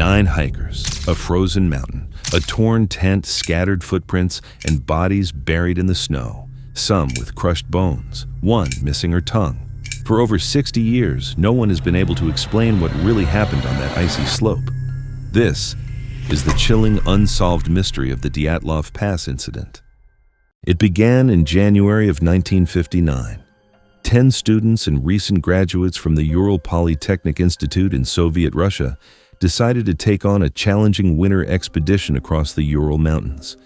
9 hikers, a frozen mountain, a torn tent, scattered footprints, and bodies buried in the snow, some with crushed bones, one missing her tongue. For over 60 years, no one has been able to explain what really happened on that icy slope. This is the chilling, unsolved mystery of the Dyatlov Pass Incident. It began in January of 1959. 10 students and recent graduates from the Ural Polytechnic Institute in Soviet Russia decided to take on a challenging winter expedition across the Ural Mountains.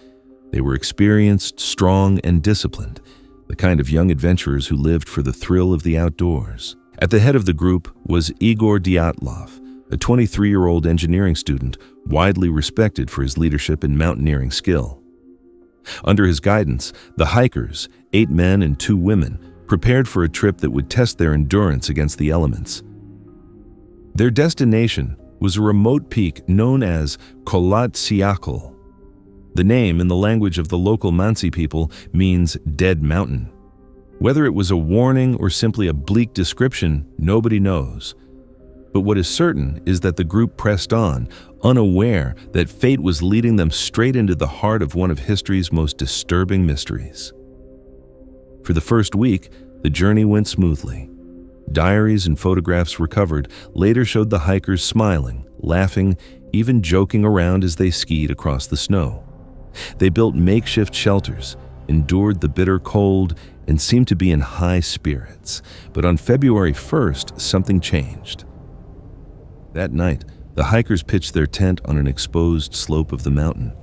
They were experienced, strong, and disciplined, the kind of young adventurers who lived for the thrill of the outdoors. At the head of the group was Igor Dyatlov, a 23-year-old engineering student widely respected for his leadership and mountaineering skill. Under his guidance, the hikers, 8 men and 2 women, prepared for a trip that would test their endurance against the elements. Their destination was a remote peak known as Kholat Syakhl. The name, in the language of the local Mansi people, means dead mountain. Whether it was a warning or simply a bleak description, nobody knows. But what is certain is that the group pressed on, unaware that fate was leading them straight into the heart of one of history's most disturbing mysteries. For the first week, the journey went smoothly. Diaries and photographs recovered later showed the hikers smiling, laughing, even joking around as they skied across the snow. They built makeshift shelters, endured the bitter cold, and seemed to be in high spirits. But on February 1st, something changed. That night, the hikers pitched their tent on an exposed slope of the mountain.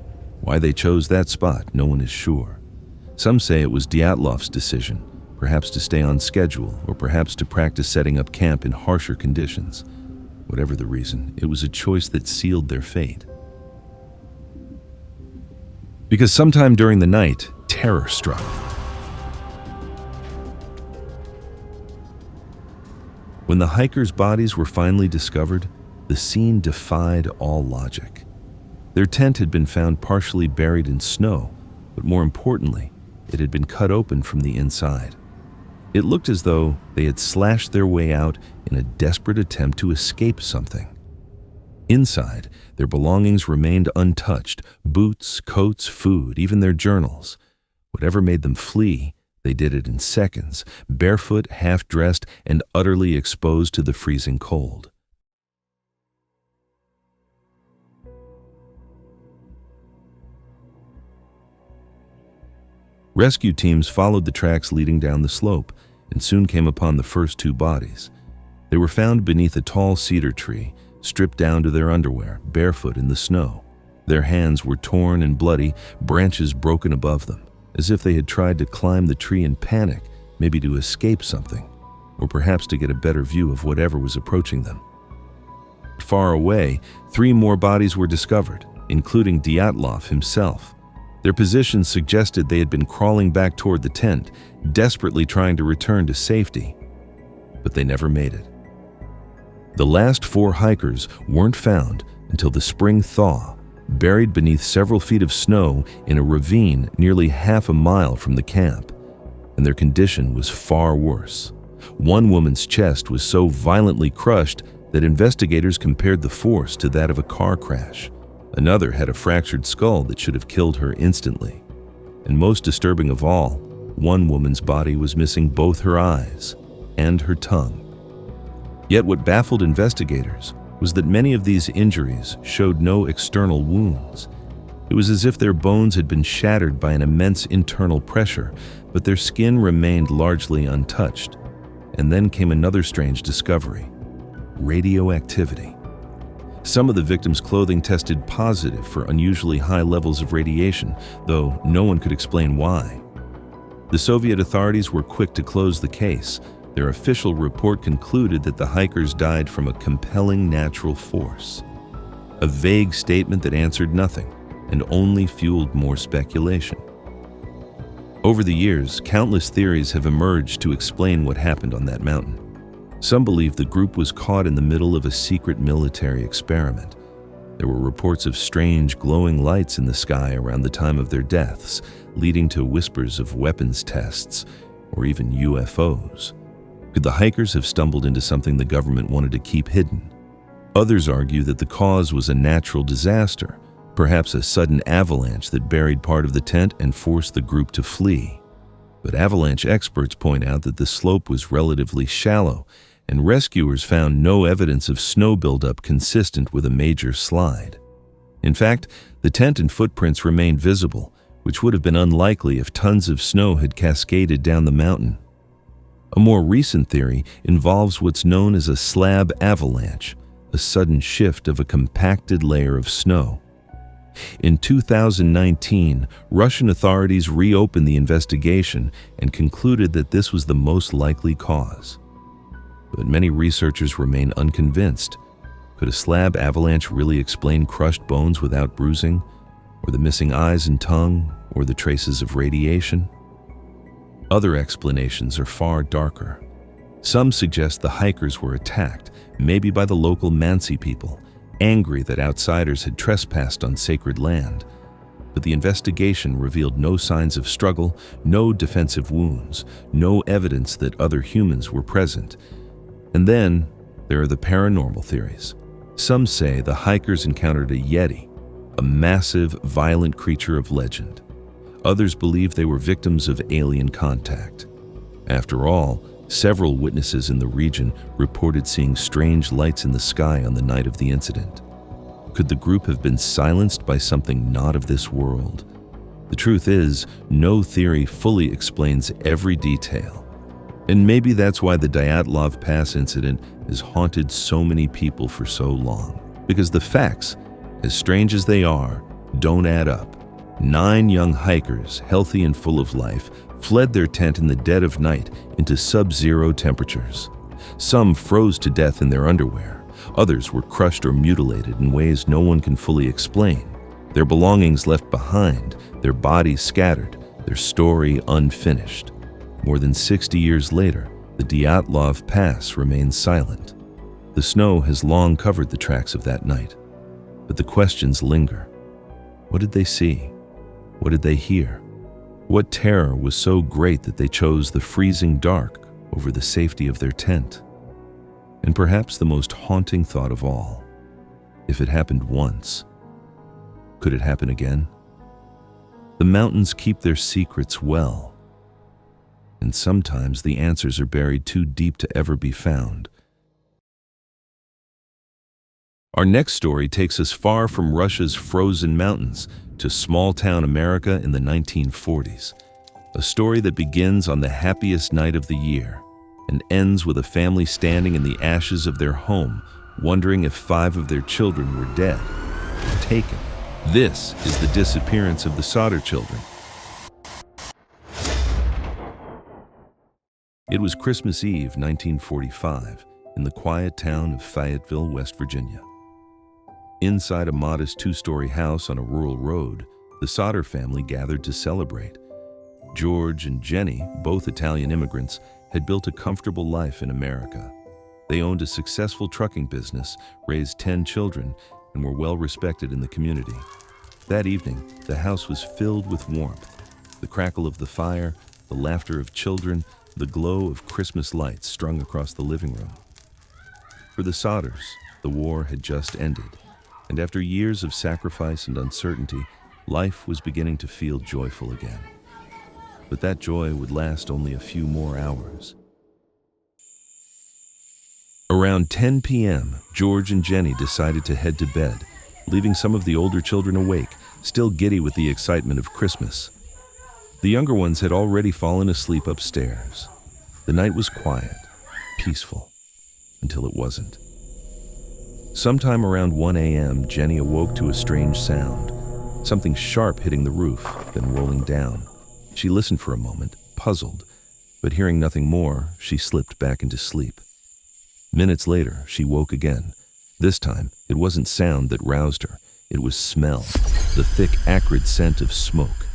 Why they chose that spot, no one is sure. Some say it was Dyatlov's decision, perhaps to stay on schedule, or perhaps to practice setting up camp in harsher conditions. Whatever the reason, it was a choice that sealed their fate. Because sometime during the night, terror struck. When the hikers' bodies were finally discovered, the scene defied all logic. Their tent had been found partially buried in snow, but more importantly, it had been cut open from the inside. It looked as though they had slashed their way out in a desperate attempt to escape something. Inside, their belongings remained untouched: boots, coats, food, even their journals. Whatever made them flee, they did it in seconds, barefoot, half-dressed, and utterly exposed to the freezing cold. Rescue teams followed the tracks leading down the slope and soon came upon the first 2 bodies. They were found beneath a tall cedar tree, stripped down to their underwear, barefoot in the snow. Their hands were torn and bloody, branches broken above them, as if they had tried to climb the tree in panic, maybe to escape something, or perhaps to get a better view of whatever was approaching them. Far away, 3 more bodies were discovered, including Dyatlov himself. Their positions suggested they had been crawling back toward the tent, desperately trying to return to safety. But they never made it. The last 4 hikers weren't found until the spring thaw, buried beneath several feet of snow in a ravine nearly half a mile from the camp, and their condition was far worse. One woman's chest was so violently crushed that investigators compared the force to that of a car crash. Another had a fractured skull that should have killed her instantly. And most disturbing of all, one woman's body was missing both her eyes and her tongue. Yet what baffled investigators was that many of these injuries showed no external wounds. It was as if their bones had been shattered by an immense internal pressure, but their skin remained largely untouched. And then came another strange discovery: radioactivity. Some of the victims' clothing tested positive for unusually high levels of radiation, though no one could explain why. The Soviet authorities were quick to close the case. Their official report concluded that the hikers died from a compelling natural force. A vague statement that answered nothing and only fueled more speculation. Over the years, countless theories have emerged to explain what happened on that mountain. Some believe the group was caught in the middle of a secret military experiment. There were reports of strange glowing lights in the sky around the time of their deaths, leading to whispers of weapons tests or even UFOs. Could the hikers have stumbled into something the government wanted to keep hidden? Others argue that the cause was a natural disaster, perhaps a sudden avalanche that buried part of the tent and forced the group to flee. But avalanche experts point out that the slope was relatively shallow, and rescuers found no evidence of snow buildup consistent with a major slide. In fact, the tent and footprints remained visible, which would have been unlikely if tons of snow had cascaded down the mountain. A more recent theory involves what's known as a slab avalanche, a sudden shift of a compacted layer of snow. In 2019, Russian authorities reopened the investigation and concluded that this was the most likely cause. But many researchers remain unconvinced. Could a slab avalanche really explain crushed bones without bruising, or the missing eyes and tongue, or the traces of radiation? Other explanations are far darker. Some suggest the hikers were attacked, maybe by the local Mansi people, angry that outsiders had trespassed on sacred land. But the investigation revealed no signs of struggle, no defensive wounds, no evidence that other humans were present. And then there are the paranormal theories. Some say the hikers encountered a yeti, a massive, violent creature of legend. Others believe they were victims of alien contact. After all, several witnesses in the region reported seeing strange lights in the sky on the night of the incident. Could the group have been silenced by something not of this world? The truth is, no theory fully explains every detail. And maybe that's why the Dyatlov Pass incident has haunted so many people for so long. Because the facts, as strange as they are, don't add up. 9 young hikers, healthy and full of life, fled their tent in the dead of night into sub-zero temperatures. Some froze to death in their underwear. Others were crushed or mutilated in ways no one can fully explain. Their belongings left behind, their bodies scattered, their story unfinished. More than 60 years later, the Dyatlov Pass remains silent. The snow has long covered the tracks of that night. But the questions linger. What did they see? What did they hear? What terror was so great that they chose the freezing dark over the safety of their tent? And perhaps the most haunting thought of all, if it happened once, could it happen again? The mountains keep their secrets well, and sometimes the answers are buried too deep to ever be found. Our next story takes us far from Russia's frozen mountains to small-town America in the 1940s. A story that begins on the happiest night of the year and ends with a family standing in the ashes of their home, wondering if 5 of their children were dead or taken. This is the disappearance of the Sodder children. It was Christmas Eve, 1945, in the quiet town of Fayetteville, West Virginia. Inside a modest 2-story house on a rural road, the Sodder family gathered to celebrate. George and Jenny, both Italian immigrants, had built a comfortable life in America. They owned a successful trucking business, raised 10 children, and were well respected in the community. That evening, the house was filled with warmth. The crackle of the fire, the laughter of children, the glow of Christmas lights strung across the living room. For the Sodders, the war had just ended, and after years of sacrifice and uncertainty, life was beginning to feel joyful again. But that joy would last only a few more hours. Around 10 p.m., George and Jenny decided to head to bed, leaving some of the older children awake, still giddy with the excitement of Christmas. The younger ones had already fallen asleep upstairs. The night was quiet, peaceful, until it wasn't. Sometime around 1 a.m., Jenny awoke to a strange sound, something sharp hitting the roof, then rolling down. She listened for a moment, puzzled, but hearing nothing more, she slipped back into sleep. Minutes later, she woke again. This time, it wasn't sound that roused her. It was smell, the thick, acrid scent of smoke.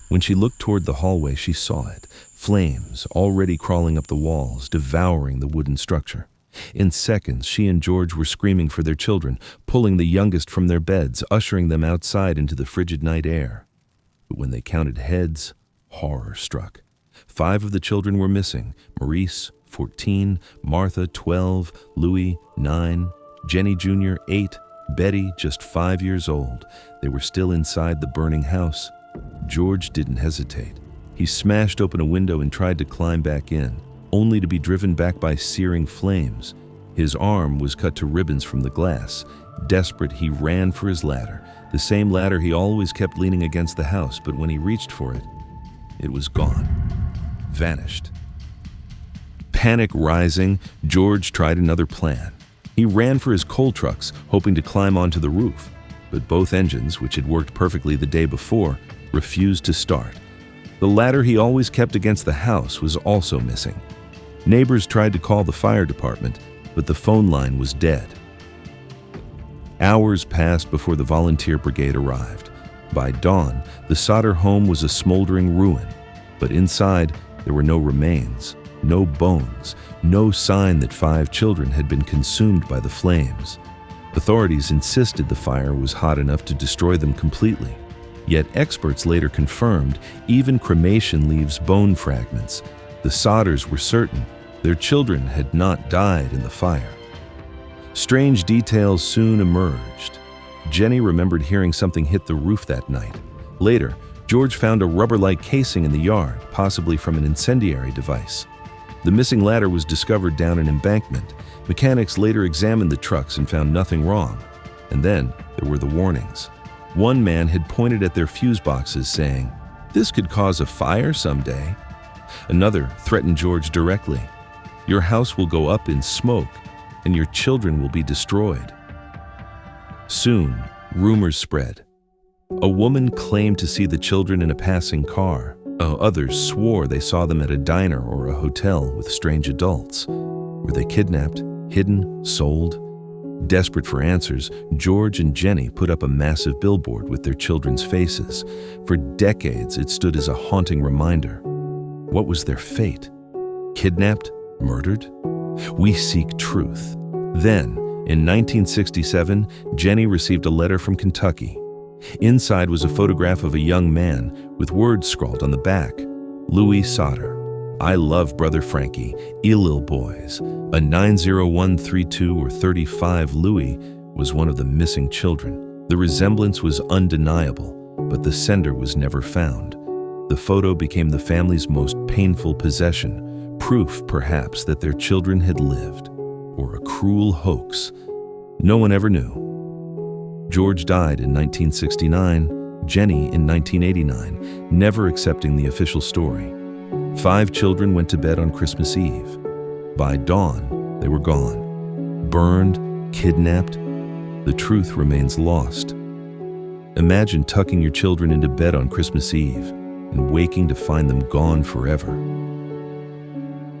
When she looked toward the hallway, she saw it, flames already crawling up the walls, devouring the wooden structure. In seconds, she and George were screaming for their children, pulling the youngest from their beds, ushering them outside into the frigid night air. But when they counted heads, horror struck. 5 of the children were missing: Maurice, 14, Martha, 12, Louis, 9, Jenny Jr., 8, Betty, just 5 years old. They were still inside the burning house. George didn't hesitate. He smashed open a window and tried to climb back in, only to be driven back by searing flames. His arm was cut to ribbons from the glass. Desperate, he ran for his ladder, the same ladder he always kept leaning against the house, but when he reached for it, it was gone, vanished. Panic rising, George tried another plan. He ran for his coal trucks, hoping to climb onto the roof, but both engines, which had worked perfectly the day before, refused to start. The ladder he always kept against the house was also missing. Neighbors tried to call the fire department, but the phone line was dead. Hours passed before the volunteer brigade arrived. By dawn, the Sodder home was a smoldering ruin, but inside there were no remains, no bones, no sign that 5 children had been consumed by the flames. Authorities insisted the fire was hot enough to destroy them completely. Yet experts later confirmed even cremation leaves bone fragments. The Sodders were certain their children had not died in the fire. Strange details soon emerged. Jenny remembered hearing something hit the roof that night. Later, George found a rubber-like casing in the yard, possibly from an incendiary device. The missing ladder was discovered down an embankment. Mechanics later examined the trucks and found nothing wrong. And then there were the warnings. One man had pointed at their fuse boxes saying, "This could cause a fire someday." Another threatened George directly. "Your house will go up in smoke, and your children will be destroyed." Soon, rumors spread. A woman claimed to see the children in a passing car. Others swore they saw them at a diner or a hotel with strange adults. Were they kidnapped, hidden, sold? Desperate for answers, George and Jenny put up a massive billboard with their children's faces. For decades, it stood as a haunting reminder. What was their fate? Kidnapped? Murdered? We seek truth. Then, in 1967, Jenny received a letter from Kentucky. Inside was a photograph of a young man with words scrawled on the back. Louis Sodder. I love Brother Frankie. Elil boys. A 90132 or 35 Louis was one of the missing children. The resemblance was undeniable, but the sender was never found. The photo became the family's most painful possession, proof perhaps that their children had lived, or a cruel hoax. No one ever knew. George died in 1969, Jenny in 1989, never accepting the official story. 5 children went to bed on Christmas Eve. By dawn, they were gone. Burned, kidnapped. The truth remains lost. Imagine tucking your children into bed on Christmas Eve and waking to find them gone forever.